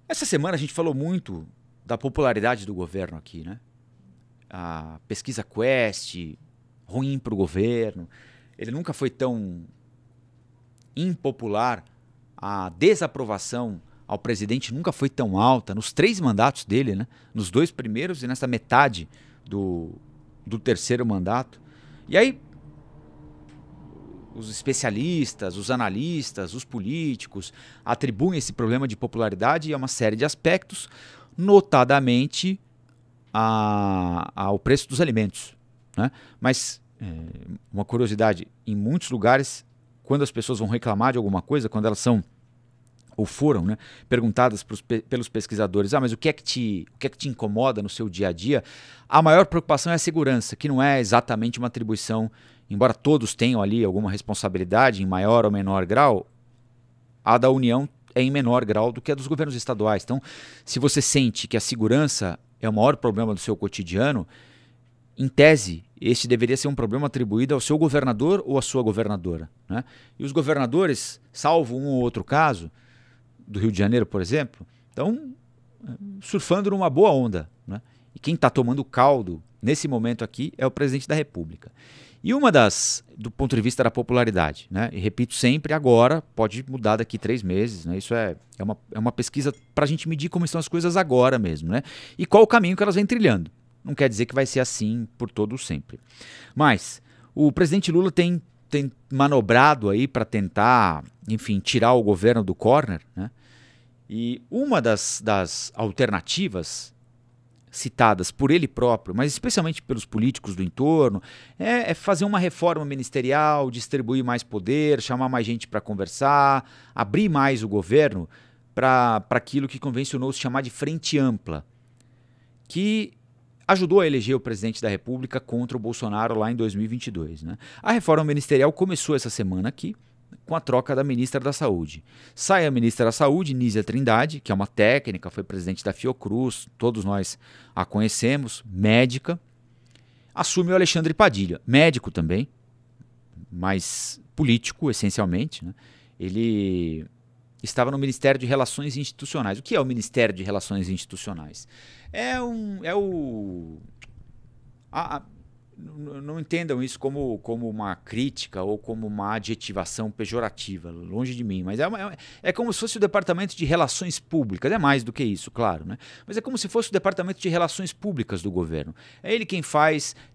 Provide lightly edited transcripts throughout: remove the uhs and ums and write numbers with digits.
Essa semana a gente falou muito da popularidade do governo aqui, né? A pesquisa Quest, ruim para o governo. Ele nunca foi tão impopular. A desaprovação ao presidente nunca foi tão alta nos 3 mandatos dele, né? Nos 2 primeiros e nessa metade do terceiro mandato. E aí, os especialistas, os analistas, os políticos atribuem esse problema de popularidade a uma série de aspectos, notadamente ao preço dos alimentos, né? Mas, uma curiosidade, em muitos lugares, quando as pessoas vão reclamar de alguma coisa, quando elas são ou foram, né, perguntadas pelos pesquisadores, mas o que é que te incomoda no seu dia a dia, a maior preocupação é a segurança, que não é exatamente uma atribuição, embora todos tenham ali alguma responsabilidade em maior ou menor grau, a da União é em menor grau do que a dos governos estaduais. Então, se você sente que a segurança é o maior problema do seu cotidiano, em tese, este deveria ser um problema atribuído ao seu governador ou à sua governadora, né? E os governadores, salvo um ou outro caso, do Rio de Janeiro, por exemplo, estão surfando numa boa onda, né? E quem está tomando caldo nesse momento aqui é o presidente da República. E do ponto de vista da popularidade, né? E repito sempre, agora pode mudar daqui 3 meses, né? Isso é uma pesquisa para a gente medir como estão as coisas agora mesmo, né? E qual o caminho que elas vêm trilhando. Não quer dizer que vai ser assim por todo sempre. Mas o presidente Lula tem manobrado aí para tentar, enfim, tirar o governo do corner, né? E uma das alternativas citadas por ele próprio, mas especialmente pelos políticos do entorno, é fazer uma reforma ministerial, distribuir mais poder, chamar mais gente para conversar, abrir mais o governo para aquilo que convencionou-se chamar de frente ampla, que ajudou a eleger o presidente da República contra o Bolsonaro lá em 2022, né? A reforma ministerial começou essa semana aqui, com a troca da ministra da Saúde. Sai a ministra da Saúde, Nízia Trindade, que é uma técnica, foi presidente da Fiocruz, todos nós a conhecemos, médica. Assume o Alexandre Padilha, médico também, mas político, essencialmente, né? Ele estava no Ministério de Relações Institucionais. O que é o Ministério de Relações Institucionais? Não entendam isso como uma crítica ou como uma adjetivação pejorativa, longe de mim, mas é como se fosse o Departamento de Relações Públicas, é mais do que isso, claro, né? Mas é como se fosse o Departamento de Relações Públicas do governo. É ele quem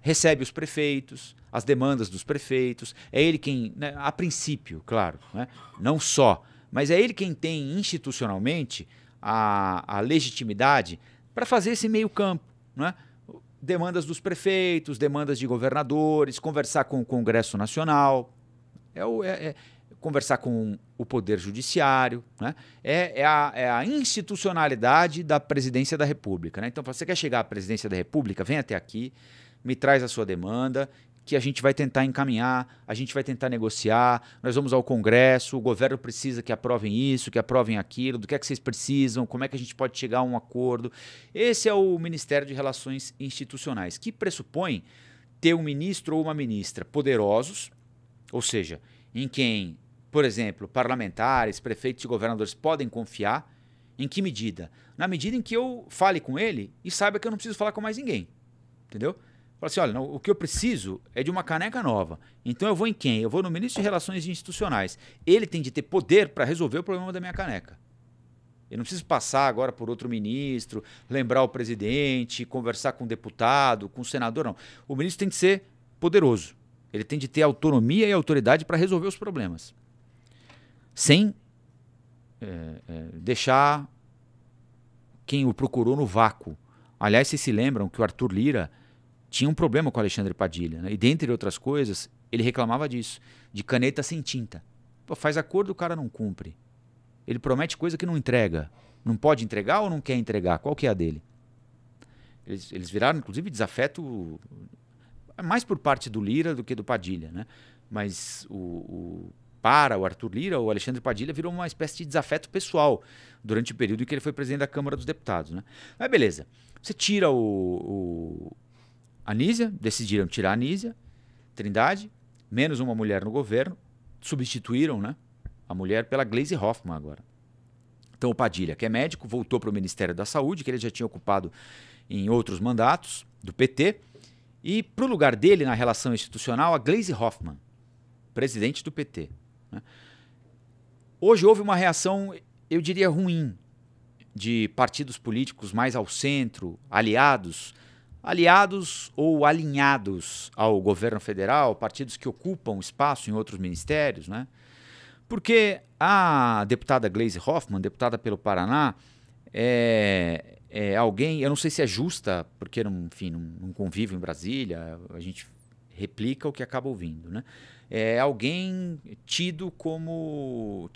recebe os prefeitos, as demandas dos prefeitos, é ele quem, né, a princípio, claro, né, não só, mas é ele quem tem institucionalmente a legitimidade para fazer esse meio campo, né? Demandas dos prefeitos, demandas de governadores, conversar com o Congresso Nacional, conversar com o Poder Judiciário, né? É a institucionalidade da presidência da República, né? Então, você quer chegar à presidência da República, vem até aqui, me traz a sua demanda, que a gente vai tentar encaminhar, a gente vai tentar negociar, nós vamos ao Congresso, o governo precisa que aprovem isso, que aprovem aquilo, do que é que vocês precisam, como é que a gente pode chegar a um acordo. Esse é o Ministério de Relações Institucionais, que pressupõe ter um ministro ou uma ministra poderosos, ou seja, em quem, por exemplo, parlamentares, prefeitos e governadores podem confiar. Em que medida? Na medida em que eu fale com ele e saiba que eu não preciso falar com mais ninguém, entendeu? Fala assim, olha, o que eu preciso é de uma caneca nova. Então eu vou em quem? Eu vou no ministro de Relações Institucionais. Ele tem de ter poder para resolver o problema da minha caneca. Eu não preciso passar agora por outro ministro, lembrar o presidente, conversar com o deputado, com o senador, não. O ministro tem de ser poderoso. Ele tem de ter autonomia e autoridade para resolver os problemas. Sem deixar quem o procurou no vácuo. Aliás, vocês se lembram que o Arthur Lira tinha um problema com o Alexandre Padilha, né? E dentre outras coisas, ele reclamava disso, de caneta sem tinta. Pô, faz acordo, o cara não cumpre. Ele promete coisa que não entrega. Não pode entregar ou não quer entregar? Qual que é a dele? Eles viraram, inclusive, desafeto mais por parte do Lira do que do Padilha, né? Mas para o Arthur Lira, o Alexandre Padilha virou uma espécie de desafeto pessoal durante o período em que ele foi presidente da Câmara dos Deputados, né? Mas beleza, você tira a Nízia, decidiram tirar a Nízia Trindade, menos uma mulher no governo, substituíram, né, a mulher pela Gleisi Hoffmann agora. Então o Padilha, que é médico, voltou para o Ministério da Saúde, que ele já tinha ocupado em outros mandatos do PT, e para o lugar dele na relação institucional, a Gleisi Hoffmann, presidente do PT. Né? Hoje houve uma reação, eu diria, ruim, de partidos políticos mais ao centro, aliados ou alinhados ao governo federal, partidos que ocupam espaço em outros ministérios, né? Porque a deputada Gleisi Hoffmann, deputada pelo Paraná, é alguém, eu não sei se é justa, porque enfim, não convivo em Brasília, a gente replica o que acaba ouvindo, né? É alguém tida como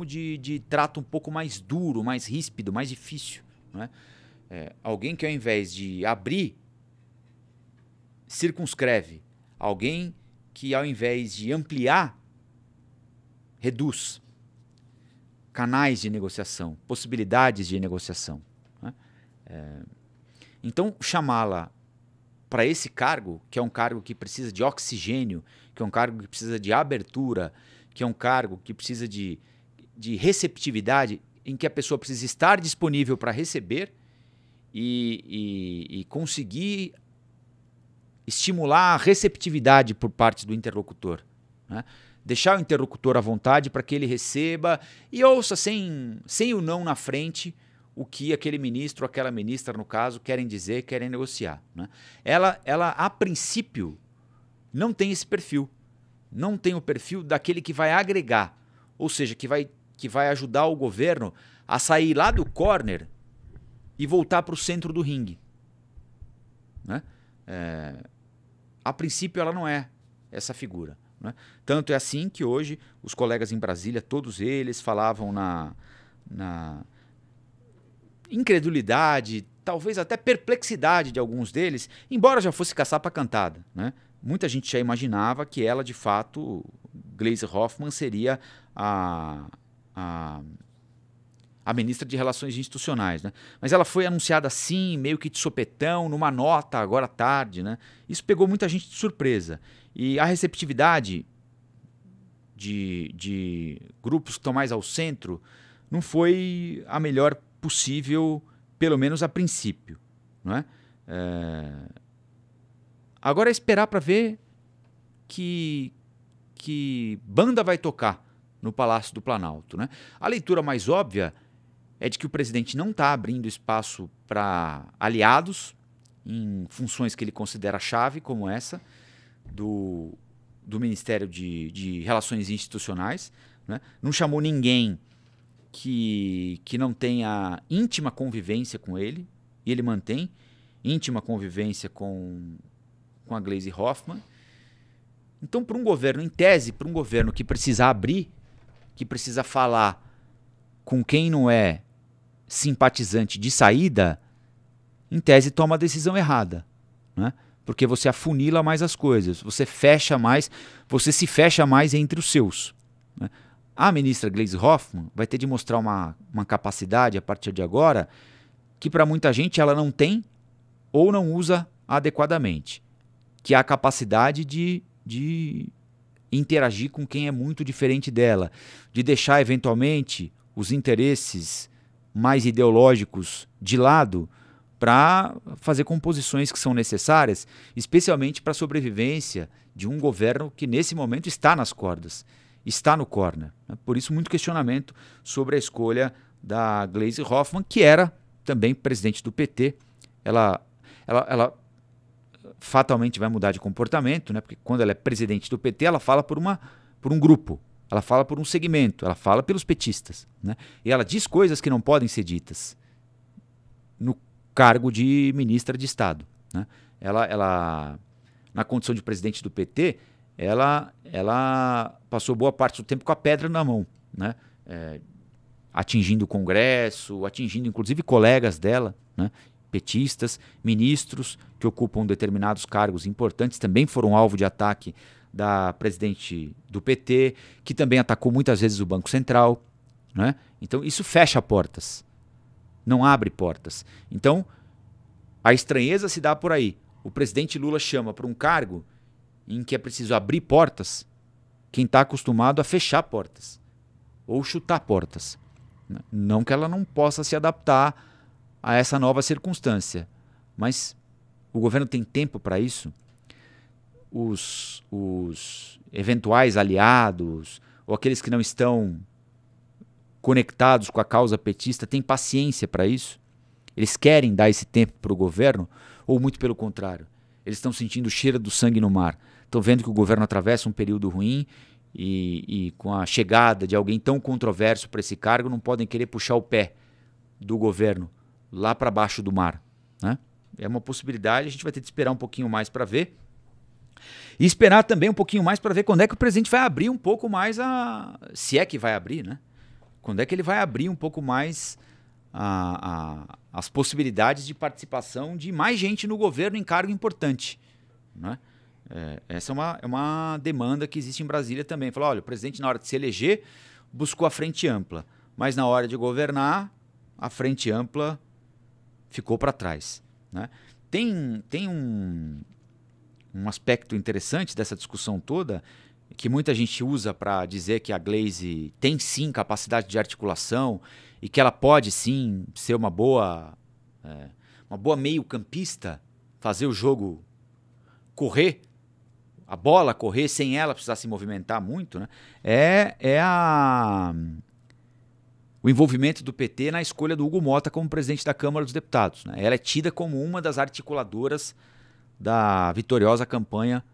de trato um pouco mais duro, mais ríspido, mais difícil, né? Alguém que ao invés de abrir, circunscreve. Alguém que ao invés de ampliar, reduz canais de negociação, possibilidades de negociação, né? Então, chamá-la para esse cargo, que é um cargo que precisa de oxigênio, que é um cargo que precisa de abertura, que é um cargo que precisa de receptividade, em que a pessoa precisa estar disponível para receber e conseguir estimular a receptividade por parte do interlocutor, né? Deixar o interlocutor à vontade para que ele receba e ouça sem o não na frente o que aquele ministro ou aquela ministra, no caso, querem dizer, querem negociar, né? Ela, a princípio, não tem esse perfil. Não tem o perfil daquele que vai agregar, ou seja, que vai ajudar o governo a sair lá do corner e voltar para o centro do ringue, né? A princípio, ela não é essa figura, né? Tanto é assim que hoje os colegas em Brasília, todos eles falavam na incredulidade, talvez até perplexidade de alguns deles, embora já fosse caçar para cantada, né? Muita gente já imaginava que ela, de fato, Gleisi Hoffmann, seria a ministra de Relações Institucionais, né? Mas ela foi anunciada assim, meio que de sopetão, numa nota, agora à tarde, né? Isso pegou muita gente de surpresa. E a receptividade de grupos que estão mais ao centro não foi a melhor possível, pelo menos a princípio, não é? Agora é esperar para ver que banda vai tocar no Palácio do Planalto, né? A leitura mais óbvia é de que o presidente não está abrindo espaço para aliados em funções que ele considera chave, como essa do Ministério de Relações Institucionais, né? Não chamou ninguém que não tenha íntima convivência com ele, e ele mantém íntima convivência com a Gleisi Hoffmann. Então, para um governo, em tese, para um governo que precisa abrir, que precisa falar com quem não é simpatizante de saída, em tese toma a decisão errada, né? Porque você afunila mais as coisas, você se fecha mais entre os seus, né? A ministra Gleisi Hoffmann vai ter de mostrar uma capacidade a partir de agora que para muita gente ela não tem ou não usa adequadamente, que é a capacidade de interagir com quem é muito diferente dela, de deixar eventualmente os interesses mais ideológicos de lado para fazer composições que são necessárias, especialmente para a sobrevivência de um governo que nesse momento está nas cordas, está no corner. Por isso, muito questionamento sobre a escolha da Gleisi Hoffmann, que era também presidente do PT. Ela fatalmente vai mudar de comportamento, né? Porque quando ela é presidente do PT, ela fala por um grupo, ela fala por um segmento, ela fala pelos petistas, né? E ela diz coisas que não podem ser ditas no cargo de ministra de Estado, né? Ela na condição de presidente do PT, ela passou boa parte do tempo com a pedra na mão, né? Atingindo o Congresso, atingindo inclusive colegas dela, né? Petistas, ministros que ocupam determinados cargos importantes, também foram alvo de ataque da presidente do PT, que também atacou muitas vezes o Banco Central, né? Então isso fecha portas, não abre portas. Então a estranheza se dá por aí. O presidente Lula chama para um cargo em que é preciso abrir portas quem está acostumado a fechar portas ou chutar portas. Não que ela não possa se adaptar a essa nova circunstância, mas o governo tem tempo para isso? Os eventuais aliados ou aqueles que não estão conectados com a causa petista têm paciência para isso? Eles querem dar esse tempo para o governo ou muito pelo contrário? Eles estão sentindo o cheiro do sangue no mar, estão vendo que o governo atravessa um período ruim e com a chegada de alguém tão controverso para esse cargo não podem querer puxar o pé do governo lá para baixo do mar, né? É uma possibilidade, a gente vai ter que esperar um pouquinho mais para ver. E esperar também um pouquinho mais para ver quando é que o presidente vai abrir um pouco mais se é que vai abrir, né? Quando é que ele vai abrir um pouco mais as possibilidades de participação de mais gente no governo em cargo importante, né? Essa é uma demanda que existe em Brasília também. Falou, olha, o presidente na hora de se eleger buscou a frente ampla, mas na hora de governar a frente ampla ficou para trás, né? Tem um aspecto interessante dessa discussão toda que muita gente usa para dizer que a Glaze tem sim capacidade de articulação e que ela pode sim ser uma boa meio-campista, fazer o jogo correr, a bola correr sem ela precisar se movimentar muito, né? O envolvimento do PT na escolha do Hugo Motta como presidente da Câmara dos Deputados, né? Ela é tida como uma das articuladoras da vitoriosa campanha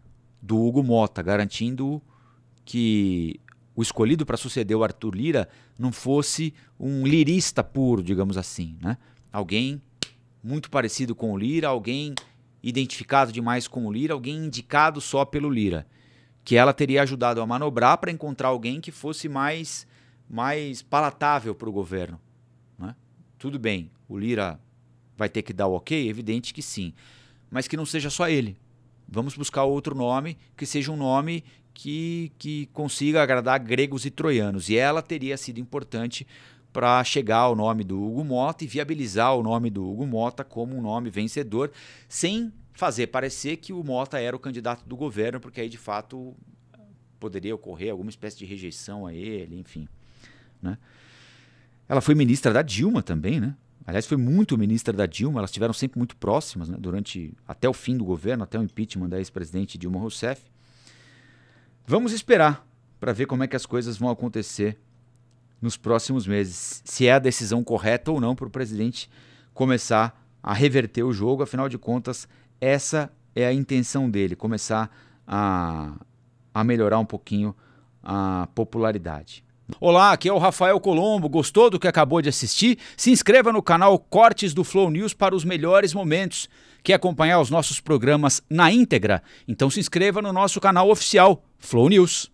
do Hugo Motta, garantindo que o escolhido para suceder o Arthur Lira não fosse um lirista puro, digamos assim, né? Alguém muito parecido com o Lira, alguém identificado demais com o Lira, alguém indicado só pelo Lira, que ela teria ajudado a manobrar para encontrar alguém que fosse mais palatável para o governo, né? Tudo bem, o Lira vai ter que dar o ok? Evidente que sim, mas que não seja só ele. Vamos buscar outro nome, que seja um nome que consiga agradar gregos e troianos. E ela teria sido importante para chegar ao nome do Hugo Motta e viabilizar o nome do Hugo Motta como um nome vencedor, sem fazer parecer que o Motta era o candidato do governo, porque aí de fato poderia ocorrer alguma espécie de rejeição a ele, enfim, né? Ela foi ministra da Dilma também, né? Aliás, foi muito ministra da Dilma, elas estiveram sempre muito próximas, né? Até o fim do governo, até o impeachment da ex-presidente Dilma Rousseff. Vamos esperar para ver como é que as coisas vão acontecer nos próximos meses, se é a decisão correta ou não para o presidente começar a reverter o jogo. Afinal de contas, essa é a intenção dele, começar a melhorar um pouquinho a popularidade. Olá, aqui é o Rafael Colombo. Gostou do que acabou de assistir? Se inscreva no canal Cortes do Flow News para os melhores momentos. Quer acompanhar os nossos programas na íntegra? Então se inscreva no nosso canal oficial Flow News.